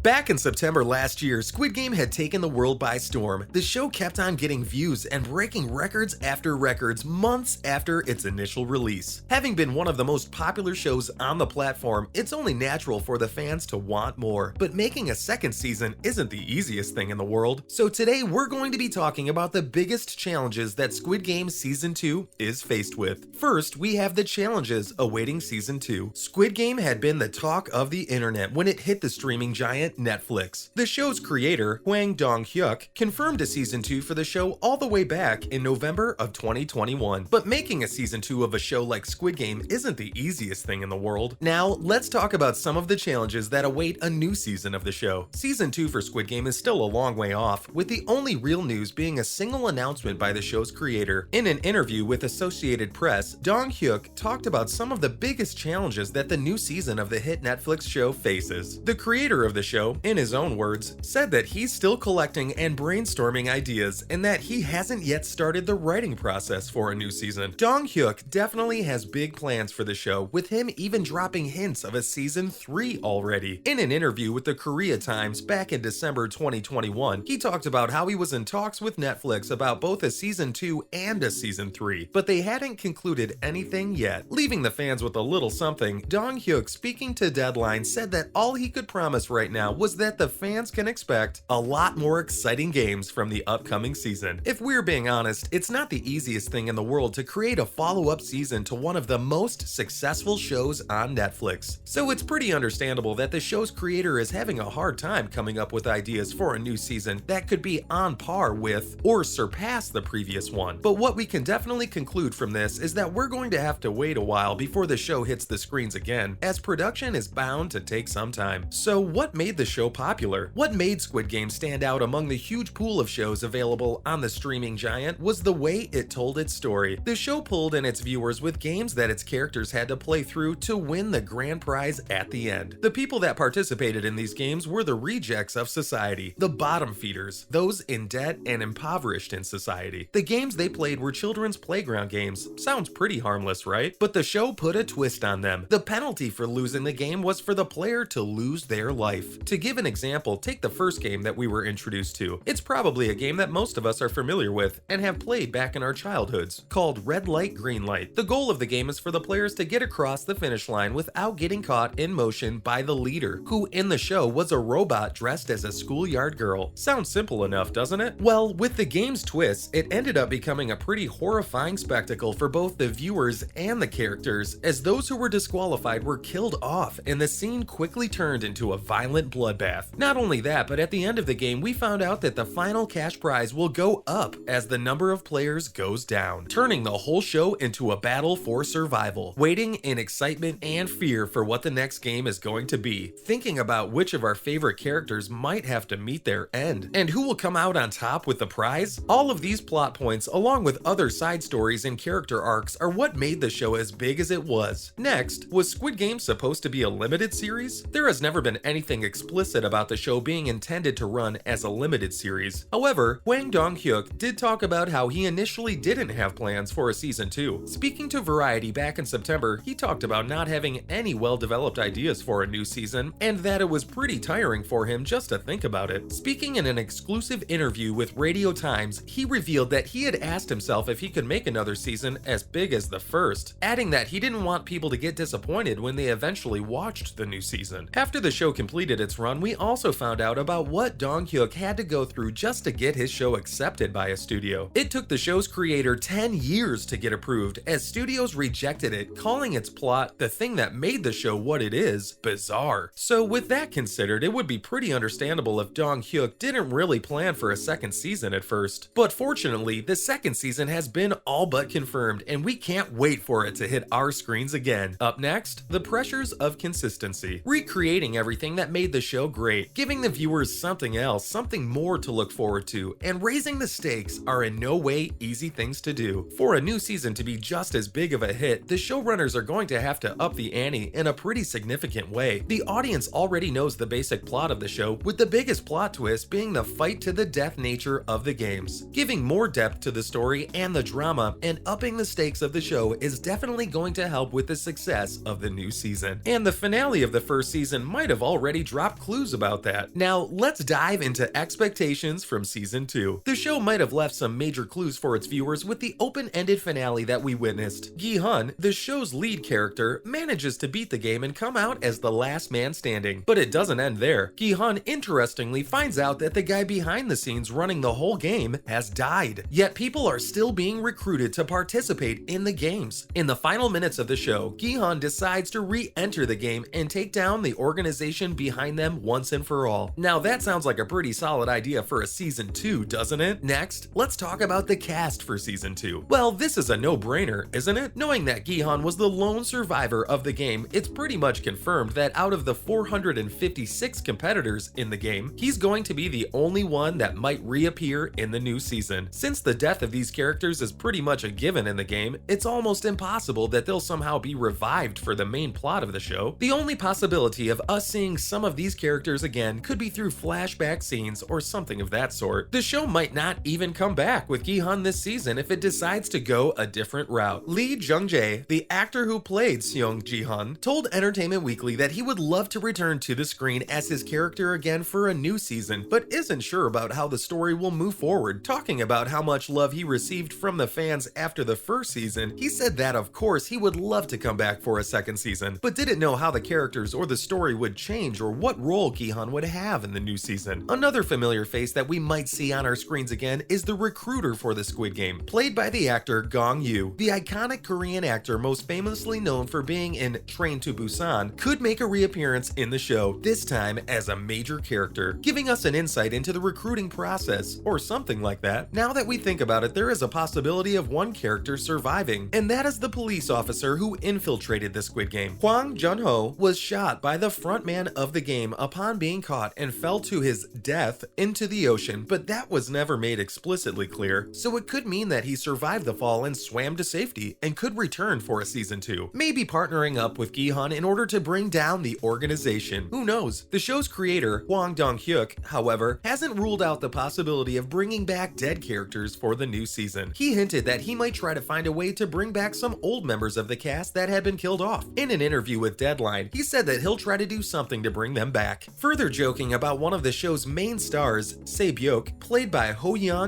Back in September last year, Squid Game had taken the world by storm. The show kept on getting views and breaking records after records months after its initial release. Having been one of the most popular shows on the platform, it's only natural for the fans to want more. But making a second season isn't the easiest thing in the world. So today we're going to be talking about the biggest challenges that Squid Game Season 2 is faced with. First, we have the challenges awaiting Season 2. Squid Game had been the talk of the internet when it hit the streaming giant Netflix. The show's creator, Hwang Dong-hyuk, confirmed a Season 2 for the show all the way back in November of 2021. But making a Season 2 of a show like Squid Game isn't the easiest thing in the world. Now, let's talk about some of the challenges that await a new season of the show. Season 2 for Squid Game is still a long way off, with the only real news being a single announcement by the show's creator. In an interview with Associated Press, Dong-hyuk talked about some of the biggest challenges that the new season of the hit Netflix show faces. The creator of the show, in his own words, said that he's still collecting and brainstorming ideas and that he hasn't yet started the writing process for a new season. Dong-hyuk definitely has big plans for the show, with him even dropping hints of a Season 3 already. In an interview with the Korea Times back in December 2021, he talked about how he was in talks with Netflix about both a Season 2 and a Season 3, but they hadn't concluded anything yet. Leaving the fans with a little something, Dong-hyuk, speaking to Deadline, said that all he could promise right now was that the fans can expect a lot more exciting games from the upcoming season. If we're being honest, it's not the easiest thing in the world to create a follow-up season to one of the most successful shows on Netflix. So it's pretty understandable that the show's creator is having a hard time coming up with ideas for a new season that could be on par with or surpass the previous one. But what we can definitely conclude from this is that we're going to have to wait a while before the show hits the screens again, as production is bound to take some time. So what made the show popular? What made Squid Game stand out among the huge pool of shows available on the streaming giant was the way it told its story. The show pulled in its viewers with games that its characters had to play through to win the grand prize at the end. The people that participated in these games were the rejects of society, the bottom feeders, those in debt and impoverished in society. The games they played were children's playground games. Sounds pretty harmless, right? But the show put a twist on them. The penalty for losing the game was for the player to lose their life. To give an example, take the first game that we were introduced to. It's probably a game that most of us are familiar with and have played back in our childhoods, called Red Light, Green Light. The goal of the game is for the players to get across the finish line without getting caught in motion by the leader, who in the show was a robot dressed as a schoolyard girl. Sounds simple enough, doesn't it? Well, with the game's twists, it ended up becoming a pretty horrifying spectacle for both the viewers and the characters, as those who were disqualified were killed off and the scene quickly turned into a violent bloodbath. Not only that, but at the end of the game, we found out that the final cash prize will go up as the number of players goes down, turning the whole show into a battle for survival, waiting in excitement and fear for what the next game is going to be, thinking about which of our favorite characters might have to meet their end, and who will come out on top with the prize. All of these plot points, along with other side stories and character arcs, are what made the show as big as it was. Next, was Squid Game supposed to be a limited series? There has never been anything explicit about the show being intended to run as a limited series. However, Hwang Dong-hyuk did talk about how he initially didn't have plans for a Season 2. Speaking to Variety back in September, he talked about not having any well-developed ideas for a new season, and that it was pretty tiring for him just to think about it. Speaking in an exclusive interview with Radio Times, he revealed that he had asked himself if he could make another season as big as the first, adding that he didn't want people to get disappointed when they eventually watched the new season. After the show completed its run, we also found out about what Dong-hyuk had to go through just to get his show accepted by a studio. It took the show's creator 10 years to get approved, as studios rejected it, calling its plot, the thing that made the show what it is, bizarre. So with that considered, it would be pretty understandable if Dong-hyuk didn't really plan for a second season at first. But fortunately, the second season has been all but confirmed, and we can't wait for it to hit our screens again. Up next, the pressures of consistency. Recreating everything that made the show great, giving the viewers something else, something more to look forward to, and raising the stakes are in no way easy things to do. For a new season to be just as big of a hit, the showrunners are going to have to up the ante in a pretty significant way. The audience already knows the basic plot of the show, with the biggest plot twist being the fight to the death nature of the games. Giving more depth to the story and the drama, and upping the stakes of the show is definitely going to help with the success of the new season. And the finale of the first season might have already dropped drop clues about that. Now, let's dive into expectations from Season 2. The show might have left some major clues for its viewers with the open-ended finale that we witnessed. Gi-hun, the show's lead character, manages to beat the game and come out as the last man standing. But it doesn't end there. Gi-hun interestingly finds out that the guy behind the scenes running the whole game has died. Yet people are still being recruited to participate in the games. In the final minutes of the show, Gi-hun decides to re-enter the game and take down the organization behind them once and for all. Now that sounds like a pretty solid idea for a Season 2, doesn't it? Next, let's talk about the cast for Season 2. Well, this is a no-brainer, isn't it? Knowing that Gi-hun was the lone survivor of the game, it's pretty much confirmed that out of the 456 competitors in the game, he's going to be the only one that might reappear in the new season. Since the death of these characters is pretty much a given in the game, it's almost impossible that they'll somehow be revived for the main plot of the show. The only possibility of us seeing some of these characters again could be through flashback scenes or something of that sort. The show might not even come back with Gi-hun this season if it decides to go a different route. Lee Jung-jae, the actor who played Seong Ji-hun, told Entertainment Weekly that he would love to return to the screen as his character again for a new season, but isn't sure about how the story will move forward. Talking about how much love he received from the fans after the first season, he said that of course he would love to come back for a second season, but didn't know how the characters or the story would change or what role Gi-hun would have in the new season. Another familiar face that we might see on our screens again is the recruiter for the Squid Game, played by the actor Gong-yoo. The iconic Korean actor most famously known for being in Train to Busan could make a reappearance in the show, this time as a major character, giving us an insight into the recruiting process, or something like that. Now that we think about it, there is a possibility of one character surviving, and that is the police officer who infiltrated the Squid Game. Hwang Dong-hyuk was shot by the frontman of the game upon being caught and fell to his death into the ocean, but that was never made explicitly clear, so it could mean that he survived the fall and swam to safety and could return for a Season 2, maybe partnering up with Gi-hun in order to bring down the organization. Who knows? The show's creator, Hwang Dong-hyuk, however, hasn't ruled out the possibility of bringing back dead characters for the new season. He hinted that he might try to find a way to bring back some old members of the cast that had been killed off. In an interview with Deadline, he said that he'll try to do something to bring them back. Further joking about one of the show's main stars, Se-byuk, played by Ho-yeon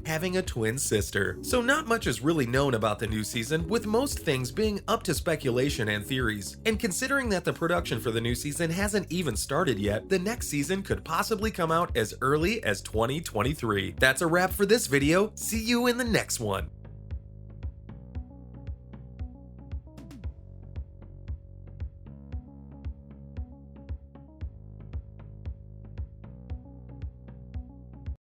having a twin sister. So not much is really known about the new season, with most things being up to speculation and theories. And considering that the production for the new season hasn't even started yet, the next season could possibly come out as early as 2023. That's a wrap for this video. See you in the next one.